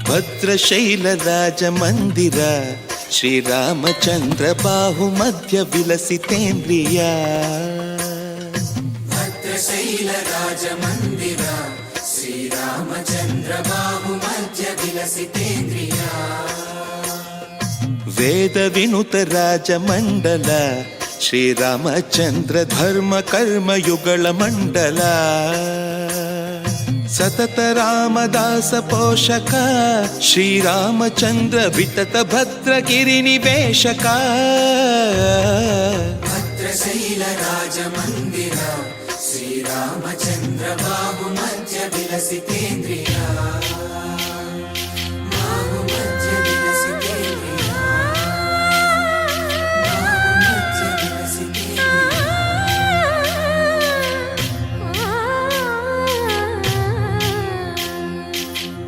ಭದ್ರಶೈಲ ರಾಜ ಮಂದಿರ ಶ್ರೀರಾಮಚಂದ್ರ ಬಾಹು ಮಧ್ಯ ವಿಲಸಿತೇಂದ್ರಿಯ. ಭದ್ರಶೈಲ ರಾಜ ಮಂದಿರ ಶ್ರೀರಾಮಚಂದ್ರ ಬಾಹು ಮಧ್ಯ ವಿಲಸಿತೇಂದ್ರಿಯ. ವೇದ ವಿನುತ ರಾಜ ಮಂಡಲ ಶ್ರೀರಾಮಚಂದ್ರ ಧರ್ಮ ಕರ್ಮ ಯುಗಳ ಮಂಡಲ. ಸತತ ರಾಮದಾಸ ಪೋಷಕ ಶ್ರೀರಾಮಚಂದ್ರ ವಿತತ ಭದ್ರಗಿರಿ ನಿವೇಶಕ. ಭದ್ರಶೈಲ ರಾಜ ಮಂದಿರ ಶ್ರೀರಾಮಚಂದ್ರ ಬಾಹು ಮಧ್ಯ ವಿಲಸಿತೇಂದ್ರಿಯ. ಬಾಹು ಮಧ್ಯ ವಿಲಸಿತೇಂದ್ರಿಯ. ಬಾಹು ಮಧ್ಯ ವಿಲಸಿತೇಂದ್ರಿಯ.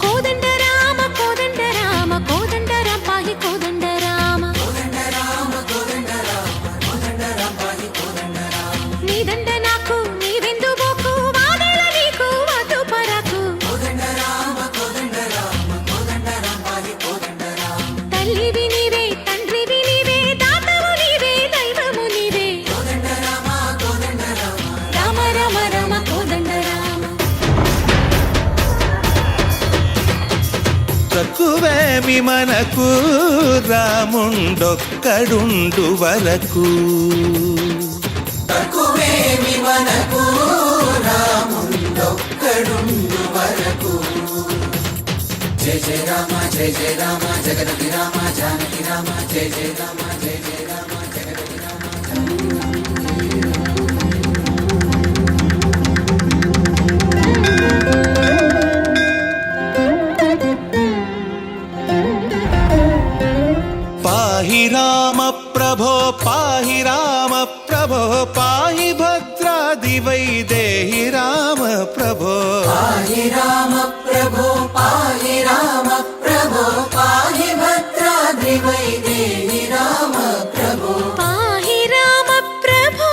కోదండ రామ కోదండ రామ కోదండ రామ పాహి కోదండ రామ కోదండ రామ కోదండ రామ కోదండ రామ పాహి కోదండ రామ. నీదండ నాకు నీవెందు బోకు వాదేల నీకు వద్దు పరకు. కోదండ రామ కోదండ రామ కోదండ రామ పాహి కోదండ రామ. తల్లివి నీవే తండ్రివి నీవే దాతవు నీవే దైవము నీవే. కోదండ రామ కోదండ రామ రామ రామ రామ కోదండ రామ. తక్కువేమి మనకు రాముండొక్కడుండు వరకు. తక్కువేమి మనకు రాముండొక్కడుండు వరకు. జయ జయ రామ జయ జయ రామ జగదపి రామ జానకి రామ జయ జయ రామ జయ జయ రామ జగదపి రామ. పాహి రామ ప్రభో పాహి రామ ప్రభో పాహి భద్రాది వైదేహి రామ ప్రభో. పాహి రామ ప్రభో పాహి రామ ప్రభో పాహి భద్రాద్రి వైదేహి రామ ప్రభో. పాహి రామ ప్రభో.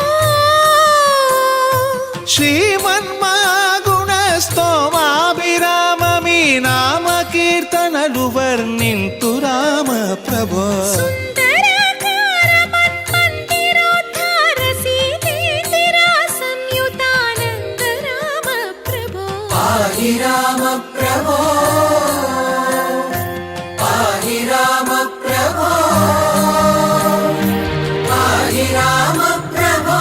శ్రీమన్మగుణ స్తోమాభిరామ మీ నామ కీర్తనలు వర్ణింతు రామ ప్రభో. సుందరాకార మన్మందిరోద్ధార సీతేందిరా సంయుతానంద రామ ప్రభో. పాహి రామ ప్రభో పాహి రామ ప్రభో పాహి రామ ప్రభో.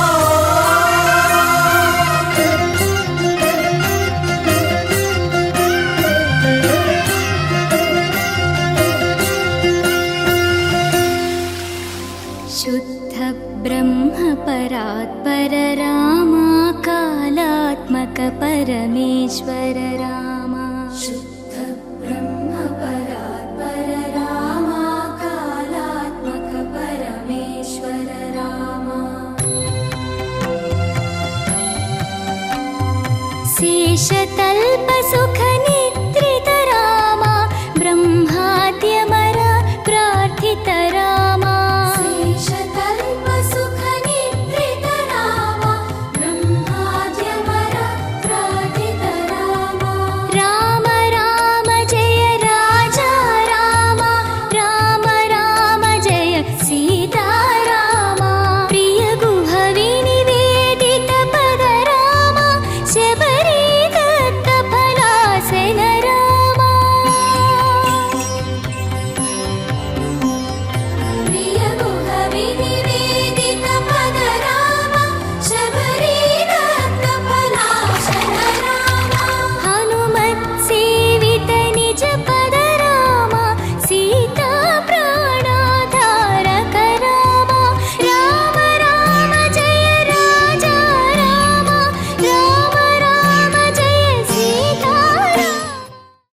శుద్ధ బ్రహ్మ పరాత్పర రామ కాలాత్మక పరమేశ్వర రామ. శుద్ధ బ్రహ్మ పరాత్పర రామ కాలాత్మక పరమేశ్వర రామ. శేషతల్ప సుఖ